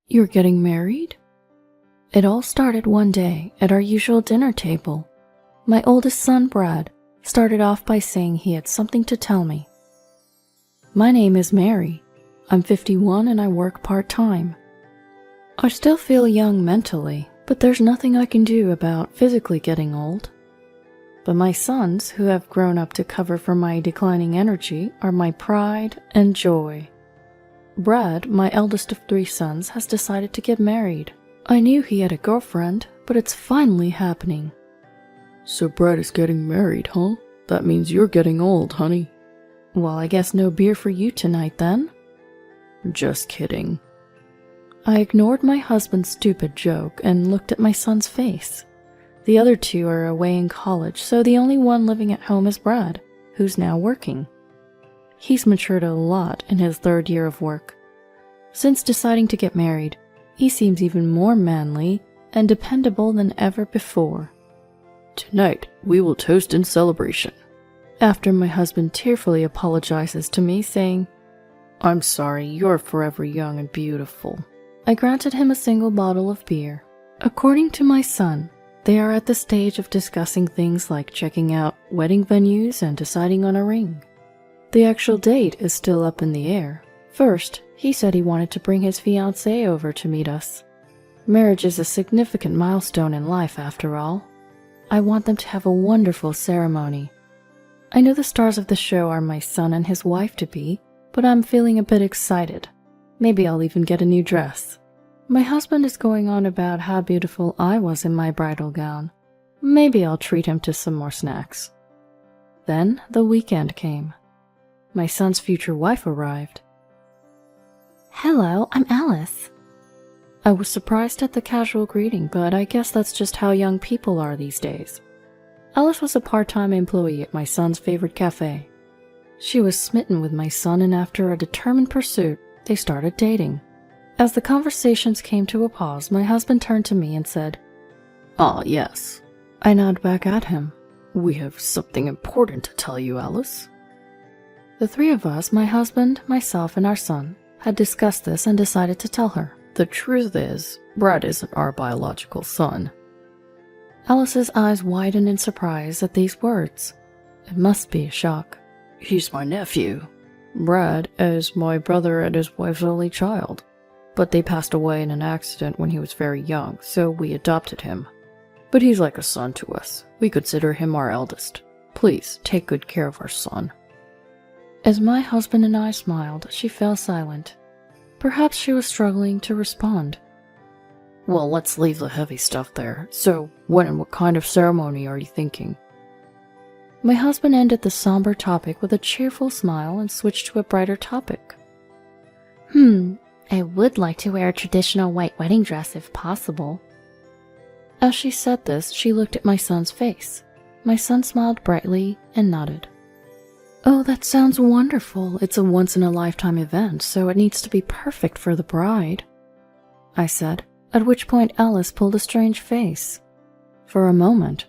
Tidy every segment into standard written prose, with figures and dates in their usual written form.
You're getting married? It all started one day at our usual dinner table. My oldest son, Brad, started off by saying he had something to tell me. My name is Mary. I'm 51 and I work part-time. I still feel young mentally, but there's nothing I can do about physically getting old. But my sons, who have grown up to cover for my declining energy, are my pride and joy. Brad, my eldest of 3 sons, has decided to get married. I knew he had a girlfriend, but it's finally happening. So Brad is getting married, huh? That means you're getting old, honey. Well, I guess no beer for you tonight, then? Just kidding. I ignored my husband's stupid joke and looked at my son's face. The other 2 are away in college, so the only one living at home is Brad, who's now working. He's matured a lot in his 3rd year of work. Since deciding to get married, he seems even more manly and dependable than ever before. Tonight, we will toast in celebration. After my husband tearfully apologizes to me, saying, I'm sorry, you're forever young and beautiful. I granted him a single bottle of beer. According to my son, they are at the stage of discussing things like checking out wedding venues and deciding on a ring. The actual date is still up in the air. First, he said he wanted to bring his fiancée over to meet us. Marriage is a significant milestone in life, after all. I want them to have a wonderful ceremony. I know the stars of the show are my son and his wife-to-be, but I'm feeling a bit excited. Maybe I'll even get a new dress. My husband is going on about how beautiful I was in my bridal gown. Maybe I'll treat him to some more snacks. Then the weekend came. My son's future wife arrived. Hello, I'm Alice. I was surprised at the casual greeting, but I guess that's just how young people are these days. Alice was a part-time employee at my son's favorite cafe. She was smitten with my son, and after a determined pursuit, they started dating. As the conversations came to a pause, my husband turned to me and said, Ah, yes. I nodded back at him. We have something important to tell you, Alice. The 3 of us, my husband, myself, and our son, had discussed this and decided to tell her. The truth is, Brad isn't our biological son. Alice's eyes widened in surprise at these words. It must be a shock. He's my nephew. Brad is my brother and his wife's only child. But they passed away in an accident when he was very young, so we adopted him. But he's like a son to us. We consider him our eldest. Please, take good care of our son. As my husband and I smiled, she fell silent. Perhaps she was struggling to respond. Well, let's leave the heavy stuff there. So, when and what kind of ceremony are you thinking? My husband ended the somber topic with a cheerful smile and switched to a brighter topic. I would like to wear a traditional white wedding dress if possible. As she said this, she looked at my son's face. My son smiled brightly and nodded. Oh, that sounds wonderful. It's a once-in-a-lifetime event, so it needs to be perfect for the bride, I said, at which point Alice pulled a strange face. For a moment,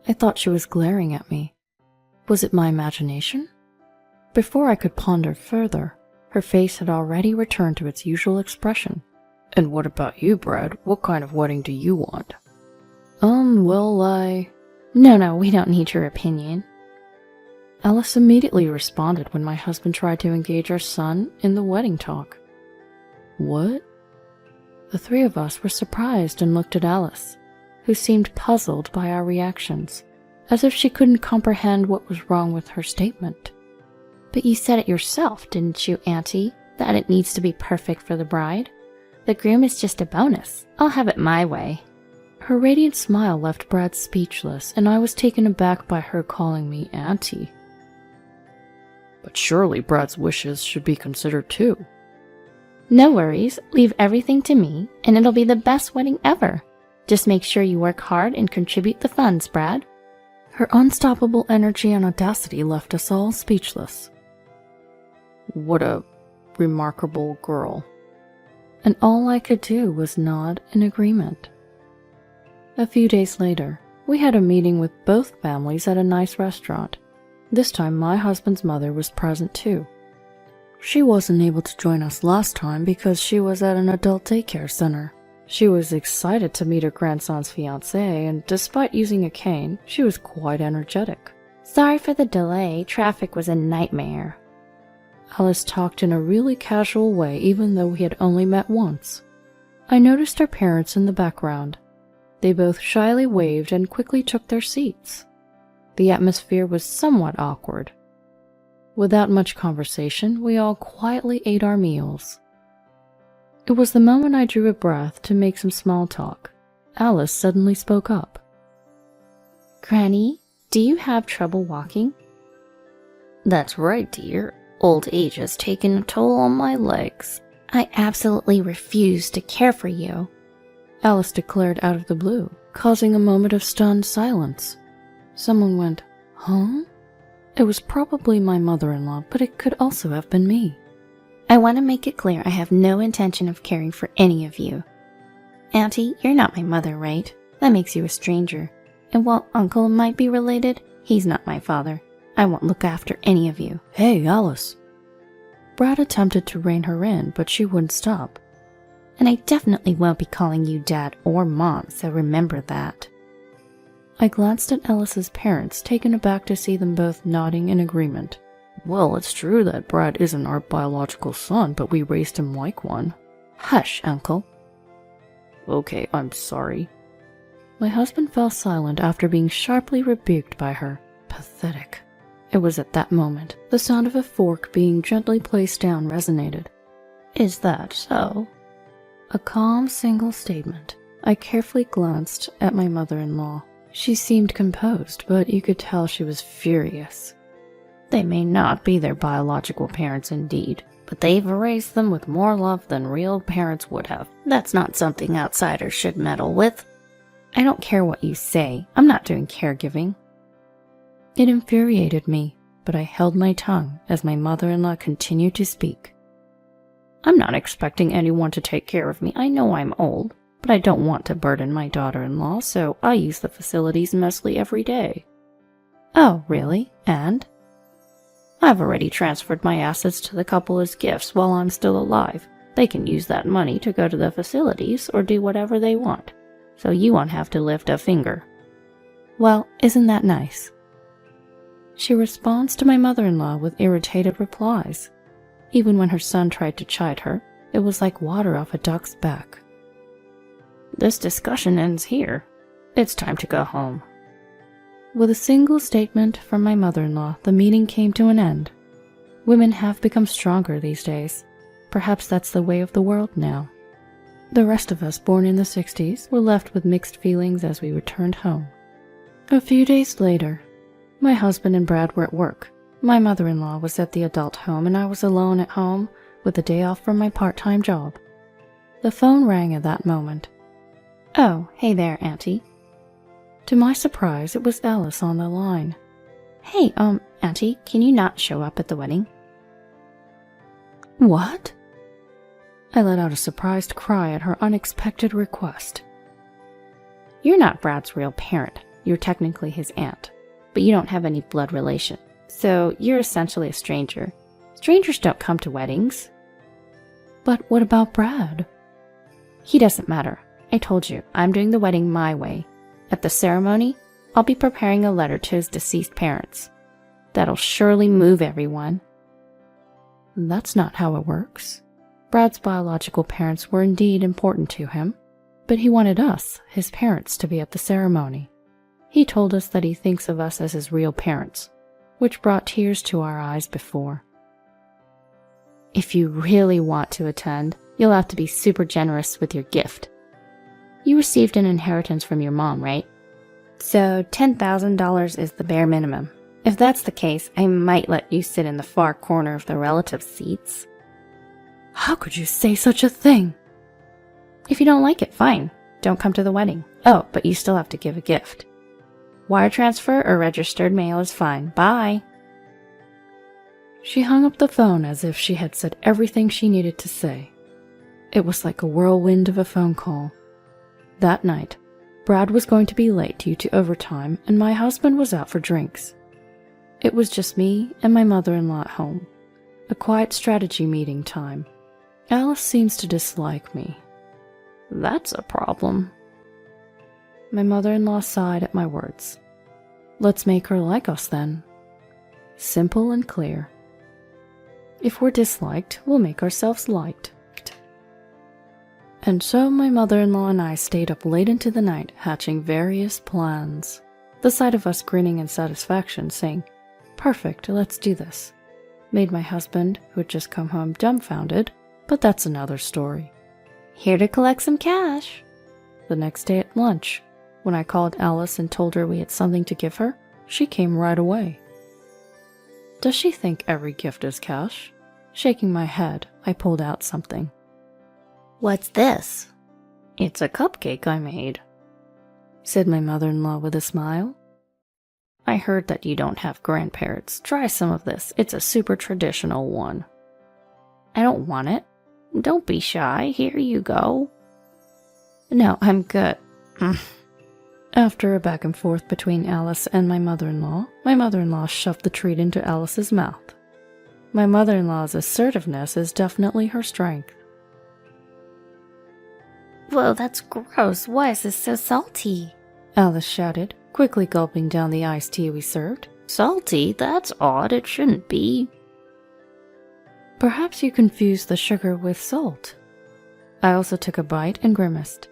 I thought she was glaring at me. Was it my imagination? Before I could ponder further, her face had already returned to its usual expression. And what about you, Brad? What kind of wedding do you want? Well, No, we don't need your opinion. Alice immediately responded when my husband tried to engage our son in the wedding talk. What? The 3 of us were surprised and looked at Alice, who seemed puzzled by our reactions, as if she couldn't comprehend what was wrong with her statement. But you said it yourself, didn't you, Auntie, that it needs to be perfect for the bride? The groom is just a bonus. I'll have it my way. Her radiant smile left Brad speechless, and I was taken aback by her calling me Auntie. But surely Brad's wishes should be considered too. No worries, leave everything to me, and it'll be the best wedding ever. Just make sure you work hard and contribute the funds, Brad. Her unstoppable energy and audacity left us all speechless. What a remarkable girl. And all I could do was nod in agreement. A few days later, we had a meeting with both families at a nice restaurant. This time my husband's mother was present too. She wasn't able to join us last time because she was at an adult daycare center. She was excited to meet her grandson's fiancée, and despite using a cane, she was quite energetic. Sorry for the delay. Traffic was a nightmare. Alice talked in a really casual way even though we had only met once. I noticed our parents in the background. They both shyly waved and quickly took their seats. The atmosphere was somewhat awkward. Without much conversation, we all quietly ate our meals. It was the moment I drew a breath to make some small talk. Alice suddenly spoke up. Granny, do you have trouble walking? That's right, dear. Old age has taken a toll on my legs. I absolutely refuse to care for you, Alice declared out of the blue, causing a moment of stunned silence. Someone went, "Huh?" It was probably my mother-in-law, but it could also have been me. I want to make it clear I have no intention of caring for any of you. Auntie, you're not my mother, right? That makes you a stranger. And while Uncle might be related, he's not my father. I won't look after any of you. Hey, Alice. Brad attempted to rein her in, but she wouldn't stop. And I definitely won't be calling you Dad or Mom, so remember that. I glanced at Alice's parents, taken aback to see them both nodding in agreement. Well, it's true that Brad isn't our biological son, but we raised him like one. Hush, Uncle. Okay, I'm sorry. My husband fell silent after being sharply rebuked by her. Pathetic. It was at that moment the sound of a fork being gently placed down resonated. Is that so? A calm single statement. I carefully glanced at my mother-in-law. She seemed composed, but you could tell she was furious. They may not be their biological parents indeed, but they've raised them with more love than real parents would have. That's not something outsiders should meddle with. I don't care what you say. I'm not doing caregiving. It infuriated me, but I held my tongue as my mother-in-law continued to speak. I'm not expecting anyone to take care of me. I know I'm old, but I don't want to burden my daughter-in-law, so I use the facilities mostly every day. Oh, really? And? I've already transferred my assets to the couple as gifts while I'm still alive. They can use that money to go to the facilities or do whatever they want, so you won't have to lift a finger. Well, isn't that nice? She responds to my mother-in-law with irritated replies. Even when her son tried to chide her, it was like water off a duck's back. This discussion ends here. It's time to go home. With a single statement from my mother-in-law, the meeting came to an end. Women have become stronger these days. Perhaps that's the way of the world now. The rest of us, born in the 60s, were left with mixed feelings as we returned home. A few days later, my husband and Brad were at work. My mother-in-law was at the adult home, and I was alone at home with the day off from my part-time job. The phone rang at that moment. Oh, hey there, Auntie. To my surprise, it was Alice on the line. Hey, Auntie, can you not show up at the wedding? What? I let out a surprised cry at her unexpected request. You're not Brad's real parent. You're technically his aunt, but you don't have any blood relation, so you're essentially a stranger. Strangers don't come to weddings. But what about Brad? He doesn't matter. I told you, I'm doing the wedding my way. At the ceremony, I'll be preparing a letter to his deceased parents. That'll surely move everyone. That's not how it works. Brad's biological parents were indeed important to him, but he wanted us, his parents, to be at the ceremony. He told us that he thinks of us as his real parents, which brought tears to our eyes before. If you really want to attend, you'll have to be super generous with your gift. You received an inheritance from your mom, right? So $10,000 is the bare minimum. If that's the case, I might let you sit in the far corner of the relative seats. How could you say such a thing? If you don't like it, fine. Don't come to the wedding. Oh, but you still have to give a gift. Wire transfer or registered mail is fine. Bye. She hung up the phone as if she had said everything she needed to say. It was like a whirlwind of a phone call. That night, Brad was going to be late due to overtime, and my husband was out for drinks. It was just me and my mother-in-law at home. A quiet strategy meeting time. Alice seems to dislike me. That's a problem. My mother-in-law sighed at my words. Let's make her like us then. Simple and clear. If we're disliked, we'll make ourselves liked. And so my mother-in-law and I stayed up late into the night hatching various plans. The sight of us grinning in satisfaction, saying, "Perfect, let's do this," made my husband, who had just come home, dumbfounded, but that's another story. Here to collect some cash. The next day at lunch, when I called Alice and told her we had something to give her, she came right away. Does she think every gift is cash? Shaking my head, I pulled out something. What's this? It's a cupcake I made, said my mother-in-law with a smile. I heard that you don't have grandparents. Try some of this. It's a super traditional one. I don't want it. Don't be shy. Here you go. No, I'm good. After a back and forth between Alice and my mother-in-law shoved the treat into Alice's mouth. My mother-in-law's assertiveness is definitely her strength. Whoa, that's gross. Why is this so salty? Alice shouted, quickly gulping down the iced tea we served. Salty? That's odd. It shouldn't be. Perhaps you confused the sugar with salt. I also took a bite and grimaced.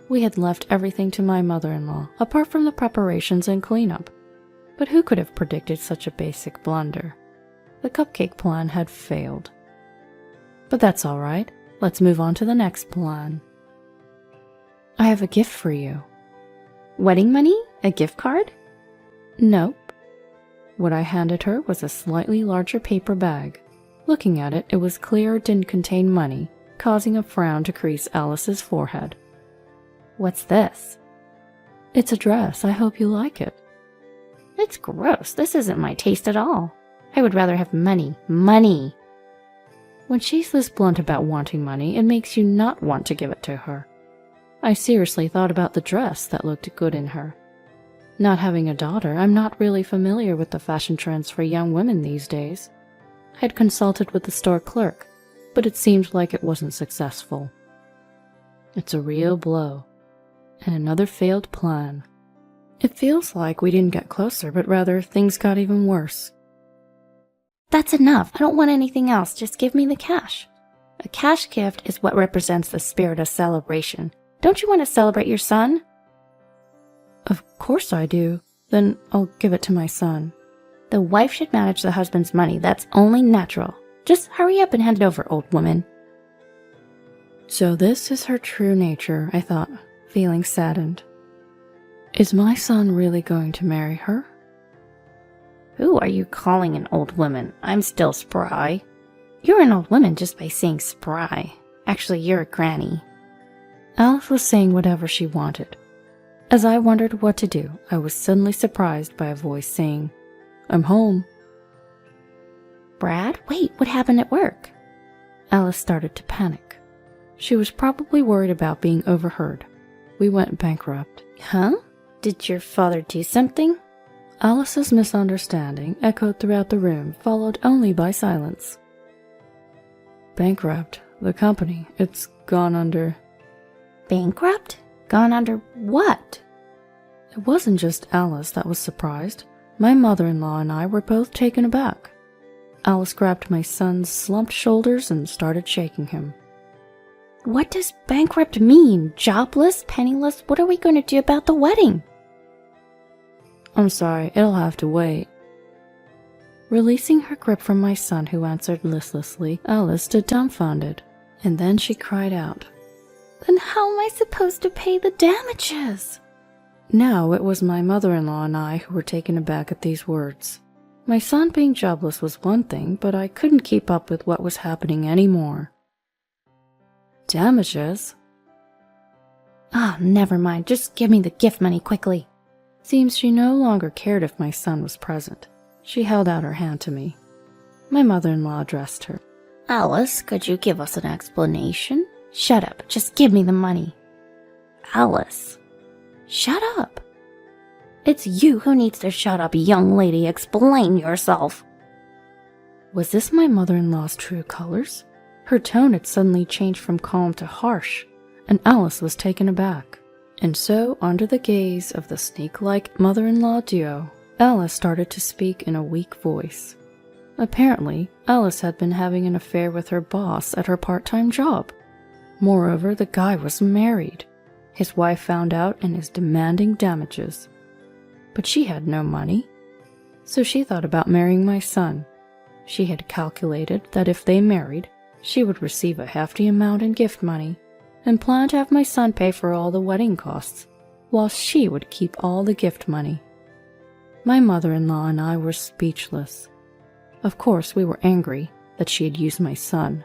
We had left everything to my mother-in-law, apart from the preparations and cleanup. But who could have predicted such a basic blunder? The cupcake plan had failed. But that's all right. Let's move on to the next plan. I have a gift for you. Wedding money? A gift card? Nope. What I handed her was a slightly larger paper bag. Looking at it, it was clear it didn't contain money, causing a frown to crease Alice's forehead. What's this? It's a dress. I hope you like it. It's gross. This isn't my taste at all. I would rather have money. Money! When she's this blunt about wanting money, it makes you not want to give it to her. I seriously thought about the dress that looked good in her. Not having a daughter, I'm not really familiar with the fashion trends for young women these days. I had consulted with the store clerk, but it seemed like it wasn't successful. It's a real blow. And another failed plan. It feels like we didn't get closer, but rather things got even worse. That's enough. I don't want anything else. Just give me the cash. A cash gift is what represents the spirit of celebration. Don't you want to celebrate your son? Of course I do. Then I'll give it to my son. The wife should manage the husband's money. That's only natural. Just hurry up and hand it over, old woman. So this is her true nature, I thought, feeling saddened. Is my son really going to marry her? Who are you calling an old woman? I'm still spry. You're an old woman just by saying spry. Actually, you're a granny. Alice was saying whatever she wanted. As I wondered what to do, I was suddenly surprised by a voice saying, "I'm home." Brad? Wait, what happened at work? Alice started to panic. She was probably worried about being overheard. We went bankrupt. Huh? Did your father do something? Alice's misunderstanding echoed throughout the room, followed only by silence. Bankrupt. The company. It's gone under. Bankrupt? Gone under what? It wasn't just Alice that was surprised. My mother-in-law and I were both taken aback. Alice grabbed my son's slumped shoulders and started shaking him. What does bankrupt mean? Jobless? Penniless? What are we going to do about the wedding? I'm sorry, it'll have to wait. Releasing her grip from my son, who answered listlessly, Alice stood dumbfounded, and then she cried out. Then how am I supposed to pay the damages? Now it was my mother-in-law and I who were taken aback at these words. My son being jobless was one thing, but I couldn't keep up with what was happening anymore. Damages? Ah, never mind. Just give me the gift money quickly. Seems she no longer cared if my son was present. She held out her hand to me. My mother-in-law addressed her. Alice, could you give us an explanation? Shut up. Just give me the money. Alice. Shut up. It's you who needs to shut up, young lady. Explain yourself. Was this my mother-in-law's true colors? Her tone had suddenly changed from calm to harsh, and Alice was taken aback. And so, under the gaze of the snake-like mother-in-law duo, Alice started to speak in a weak voice. Apparently, Alice had been having an affair with her boss at her part-time job. Moreover, the guy was married. His wife found out and is demanding damages. But she had no money. So she thought about marrying my son. She had calculated that if they married, she would receive a hefty amount in gift money, and planned to have my son pay for all the wedding costs, while she would keep all the gift money. My mother-in-law and I were speechless. Of course, we were angry that she had used my son,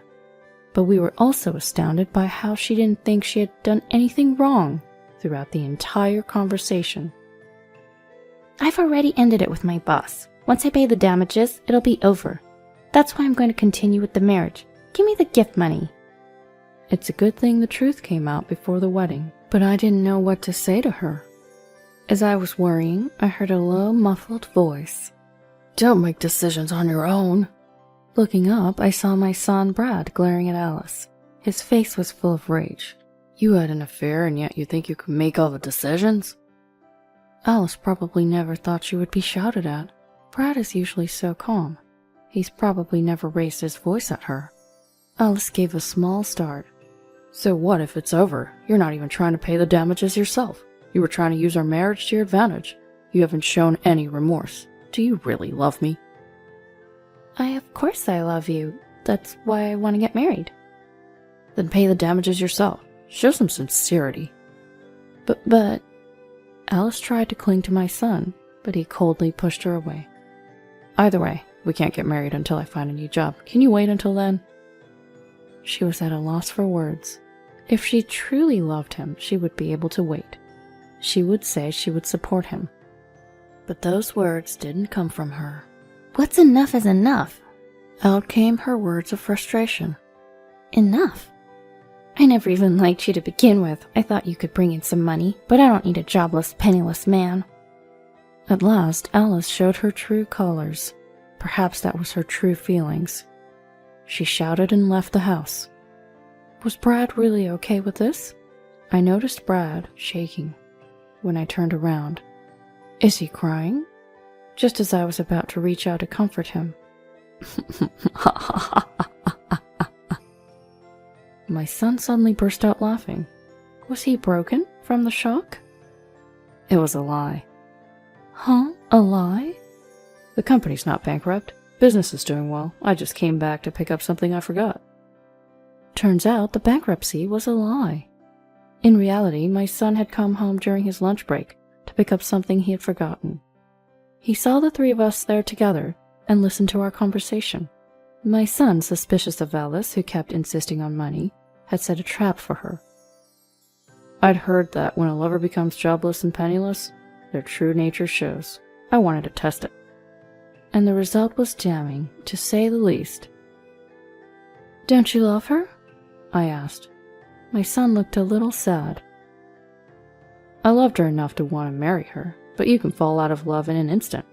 but we were also astounded by how she didn't think she had done anything wrong throughout the entire conversation. I've already ended it with my boss. Once I pay the damages, it'll be over. That's why I'm going to continue with the marriage. Give me the gift money. It's a good thing the truth came out before the wedding, but I didn't know what to say to her. As I was worrying, I heard a low, muffled voice. Don't make decisions on your own. Looking up, I saw my son Brad glaring at Alice. His face was full of rage. You had an affair and yet you think you can make all the decisions? Alice probably never thought she would be shouted at. Brad is usually so calm. He's probably never raised his voice at her. Alice gave a small start. So what if it's over? You're not even trying to pay the damages yourself. You were trying to use our marriage to your advantage. You haven't shown any remorse. Do you really love me? Of course I love you. That's why I want to get married. Then pay the damages yourself. Show some sincerity. But... Alice tried to cling to my son, but he coldly pushed her away. Either way, we can't get married until I find a new job. Can you wait until then? She was at a loss for words. If she truly loved him, she would be able to wait. She would say she would support him. But those words didn't come from her. What's enough is enough. Out came her words of frustration. Enough? I never even liked you to begin with. I thought you could bring in some money, but I don't need a jobless, penniless man. At last, Alice showed her true colors. Perhaps that was her true feelings. She shouted and left the house. Was Brad really okay with this? I noticed Brad shaking when I turned around. Is he crying? Just as I was about to reach out to comfort him. My son suddenly burst out laughing. Was he broken from the shock? It was a lie. Huh? A lie? The company's not bankrupt. Business is doing well. I just came back to pick up something I forgot. Turns out the bankruptcy was a lie. In reality, my son had come home during his lunch break to pick up something he had forgotten. He saw the three of us there together and listened to our conversation. My son, suspicious of Alice, who kept insisting on money, had set a trap for her. I'd heard that when a lover becomes jobless and penniless, their true nature shows. I wanted to test it. And the result was damning, to say the least. Don't you love her? I asked. My son looked a little sad. I loved her enough to want to marry her, but you can fall out of love in an instant.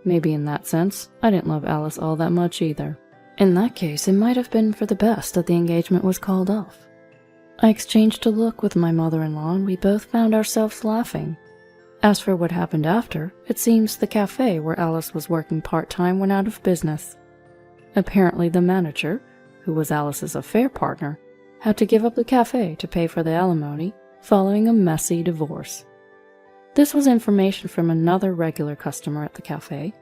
Maybe in that sense, I didn't love Alice all that much either. In that case, it might have been for the best that the engagement was called off. I exchanged a look with my mother-in-law and we both found ourselves laughing. As for what happened after, it seems the cafe where Alice was working part-time went out of business. Apparently the manager, who was Alice's affair partner, had to give up the cafe to pay for the alimony following a messy divorce. This was information from another regular customer at the cafe,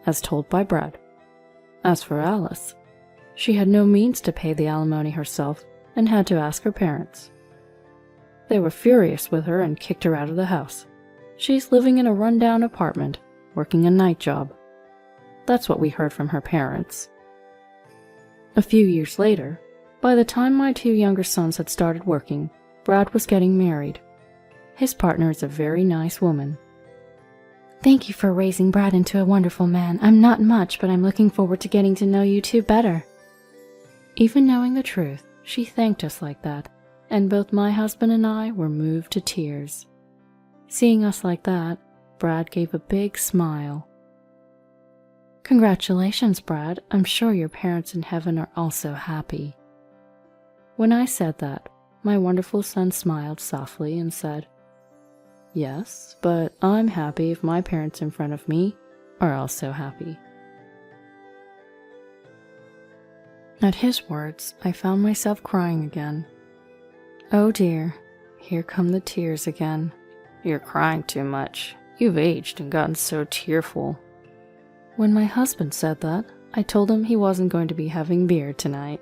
as told by Brad. As for Alice, she had no means to pay the alimony herself and had to ask her parents. They were furious with her and kicked her out of the house. She's living in a rundown apartment, working a night job. That's what we heard from her parents. A few years later, by the time my two younger sons had started working, Brad was getting married. His partner is a very nice woman. Thank you for raising Brad into a wonderful man. I'm not much, but I'm looking forward to getting to know you two better. Even knowing the truth, she thanked us like that, and both my husband and I were moved to tears. Seeing us like that, Brad gave a big smile. Congratulations, Brad. I'm sure your parents in heaven are also happy. When I said that, my wonderful son smiled softly and said, Yes, but I'm happy if my parents in front of me are also happy. At his words, I found myself crying again. Oh dear, here come the tears again. You're crying too much. You've aged and gotten so tearful. When my husband said that, I told him he wasn't going to be having beer tonight.